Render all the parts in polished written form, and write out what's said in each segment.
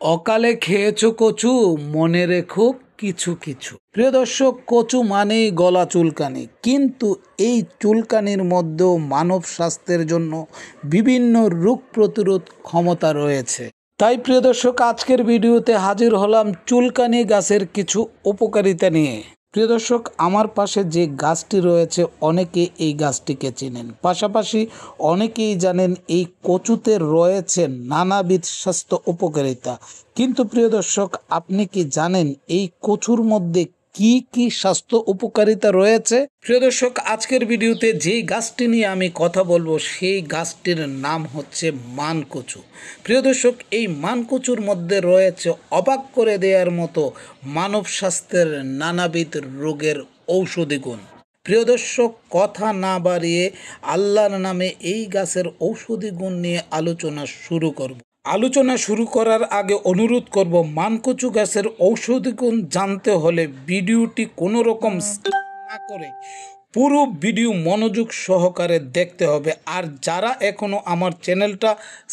অকালে খেয়েছো কচু, মনে রেখো কিছু কিছু। প্রিয় দর্শক, কচু মানেই গলা চুলকানি, কিন্তু এই চুলকানির মধ্যেও মানব স্বাস্থ্যের জন্য বিভিন্ন রোগ প্রতিরোধ ক্ষমতা রয়েছে। তাই প্রিয় দর্শক, আজকের ভিডিওতে হাজির হলাম চুলকানি গাছের কিছু উপকারিতা নিয়ে। প্রিয় দর্শক, আমার পাশে যে গাছটি রয়েছে অনেকে এই গাছটিকে চেনেন, পাশাপাশি অনেকেই জানেন এই কচুতে রয়েছে নানাবিধ স্বাস্থ্য উপকারিতা। কিন্তু প্রিয় দর্শক, আপনি কি জানেন এই কচুর মধ্যে কি কি স্বাস্থ্য উপকারিতা রয়েছে? প্রিয় দর্শক, আজকের ভিডিওতে যেই গাছটি নিয়ে আমি কথা বলবো সেই গাছটির নাম হচ্ছে মানকচু। প্রিয় দর্শক, এই মানকচুর মধ্যে রয়েছে অবাক করে দেওয়ার মতো মানব স্বাস্থ্যের নানাবিধ রোগের ঔষধি গুণ। প্রিয় দর্শক, কথা না বাড়িয়ে আল্লাহর নামে এই গাছের ঔষধি গুণ নিয়ে আলোচনা শুরু করার আগে অনুরোধ করব, মানকচু গাছের ঔষধি গুণ জানতে হলে ভিডিওটি কোনো রকম স্কিপ না করে পুরো ভিডিও মনোযোগ সহকারে দেখতে হবে। আর যারা এখনও আমার চ্যানেলটা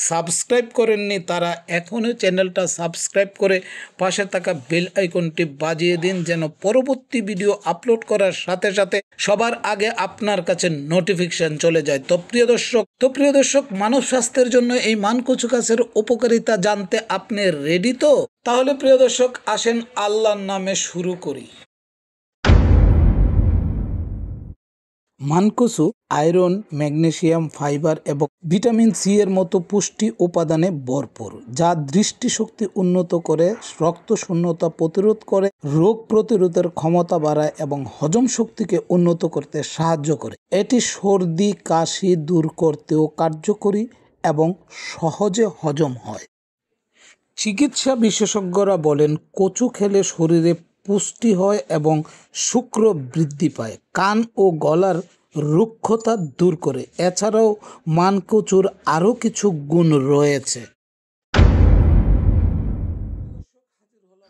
সাবস্ক্রাইব করেননি তারা এখনই চ্যানেলটা সাবস্ক্রাইব করে পাশে থাকা বেল আইকনটি বাজিয়ে দিন, যেন পরবর্তী ভিডিও আপলোড করার সাথে সাথে সবার আগে আপনার কাছে নোটিফিকেশন চলে যায়। তো প্রিয় দর্শক, মানব স্বাস্থ্যের জন্য এই মানকচু গাছের উপকারিতা জানতে আপনি রেডি তো? তাহলে প্রিয় দর্শক, আসেন আল্লাহর নামে শুরু করি। মানকচু আয়রন, ম্যাগনেসিয়াম, ফাইবার এবং ভিটামিন সি এর মতো পুষ্টি উপাদানে ভরপুর, যা দৃষ্টিশক্তি উন্নত করে, রক্ত শূন্যতা প্রতিরোধ করে, রোগ প্রতিরোধের ক্ষমতা বাড়ায় এবং হজম শক্তিকে উন্নত করতে সাহায্য করে। এটি সর্দি কাশি দূর করতেও কার্যকরী এবং সহজে হজম হয়। চিকিৎসা বিশেষজ্ঞরা বলেন কচু খেলে শরীরে পুষ্টি হয় এবং শুক্র বৃদ্ধি পায়, কান ও গলার রুক্ষতা দূর করে। এছাড়াও মানকচুর আরও কিছু গুণ রয়েছে।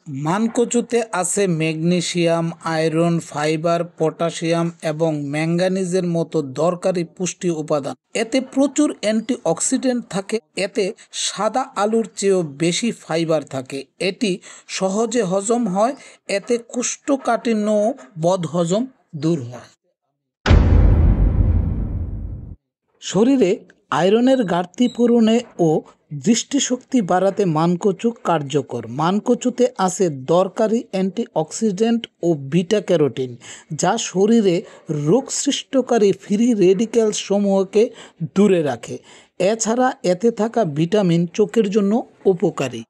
মানকচুতে আছে ম্যাগনেসিয়াম, আয়রন, ফাইবার, পটাশিয়াম এবং ম্যাঙ্গানিজের মতো দরকারি পুষ্টি উপাদান। এতে প্রচুর অ্যান্টিঅক্সিডেন্ট থাকে। এতে সাদা আলুর চেয়েও বেশি ফাইবার থাকে। এটি সহজে হজম হয়। এতে কোষ্ঠকাঠিন্য ও বদহজম দূর হয়। শরীরে আয়রনের ঘাটতি পূরণে ও দৃষ্টিশক্তি বাড়াতে মানকচু কার্যকর। মানকচুতে আছে দরকারি অ্যান্টিঅক্সিডেন্ট ও বিটা ক্যারোটিন, যা শরীরে রোগ সৃষ্টিকারী ফ্রি রেডিক্যাল সমূহকে দূরে রাখে। এছাড়া এতে থাকা ভিটামিন চোখের জন্য উপকারী।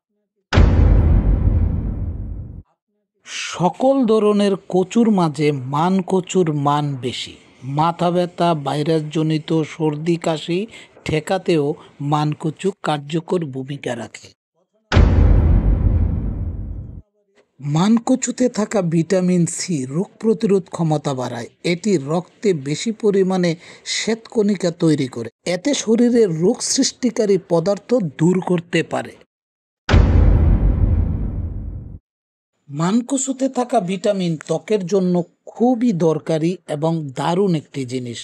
সকল ধরনের কচুর মাঝে মানকচুর মান বেশি। মাথা ব্যথা, ভাইরাসজনিত সর্দি কাশি ঠেকাতেও মানকচু কার্যকর ভূমিকা রাখে। মানকচুতে থাকা ভিটামিন সি রোগ প্রতিরোধ ক্ষমতা বাড়ায়। এটি রক্তে বেশি পরিমাণে শ্বেতকণিকা তৈরি করে। এতে শরীরের রোগ সৃষ্টিকারী পদার্থ দূর করতে পারে। মানকচুতে থাকা ভিটামিন ত্বকের জন্য খুবই দরকারি এবং দারুণ একটি জিনিস।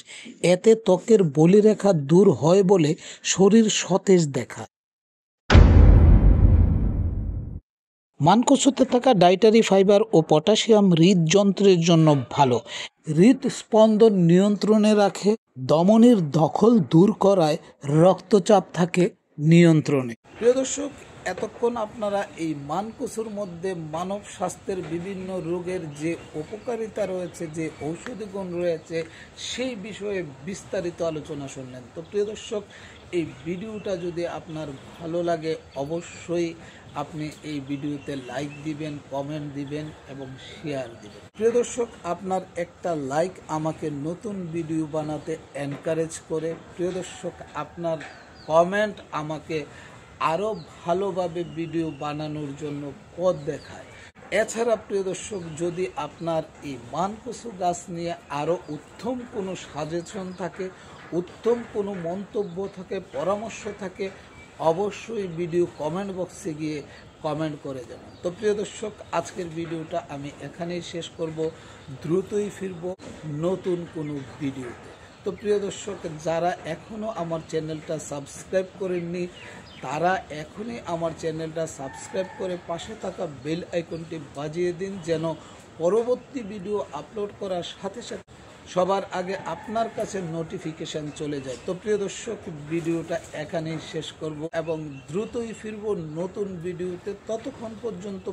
এতে ত্বকের বলিরেখা দূর হয় বলে শরীর সতেজ দেখায়। মানকচুতে থাকা ডায়েটারি ফাইবার ও পটাশিয়াম হৃদযন্ত্রের জন্য ভালো। হৃদস্পন্দন নিয়ন্ত্রণে রাখে, ধমনীর দখল দূর করায়, রক্তচাপ থাকে নিয়ন্ত্রণে। প্রিয় দর্শক, এতক্ষণ আপনারা এই মানকচুর মধ্যে মানব স্বাস্থ্যের বিভিন্ন রোগের যে উপকারিতা রয়েছে, যে ঔষধি গুণ রয়েছে, সেই বিষয়ে বিস্তারিত আলোচনা শুনলেন। তো প্রিয় দর্শক, এই ভিডিওটা যদি আপনার ভালো লাগে অবশ্যই আপনি এই ভিডিওতে লাইক দিবেন, কমেন্ট দিবেন এবং শেয়ার দিবেন। প্রিয় দর্শক, আপনার একটা লাইক আমাকে নতুন ভিডিও বানাতে এনকারেজ করে। প্রিয় দর্শক, আপনার কমেন্ট আমাকে আরও ভালোভাবে ভিডিও বানানোর জন্য পথ দেখায়। এছাড়া প্রিয় দর্শক, যদি আপনার এই মানকচু গাছ নিয়ে আরও উত্তম কোনো সাজেশন থাকে, উত্তম কোনো মন্তব্য থাকে, পরামর্শ থাকে, অবশ্যই ভিডিও কমেন্ট বক্সে গিয়ে কমেন্ট করে যাবেন। তো প্রিয় দর্শক, আজকের ভিডিওটা আমি এখানেই শেষ করব। দ্রুতই ফিরব নতুন কোনো ভিডিওতে। তো প্রিয় দর্শক, যারা এখনও আমার চ্যানেলটা সাবস্ক্রাইব করেননি তারা এখনই আমার চ্যানেলটা সাবস্ক্রাইব করে পাশে থাকা বেল আইকনটি বাজিয়ে দিন, যেন পরবর্তী ভিডিও আপলোড করার সাথে সাথে সবার আগে আপনার কাছে নোটিফিকেশান চলে যায়। তো প্রিয় দর্শক, ভিডিওটা এখানেই শেষ করব এবং দ্রুতই ফিরব নতুন ভিডিওতে। ততক্ষণ পর্যন্ত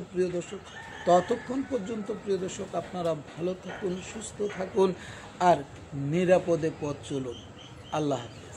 প্রিয় দর্শক আপনারা ভালো থাকুন, সুস্থ থাকুন আর নিরাপদে পথ চলুন। আল্লাহ হাফেজ।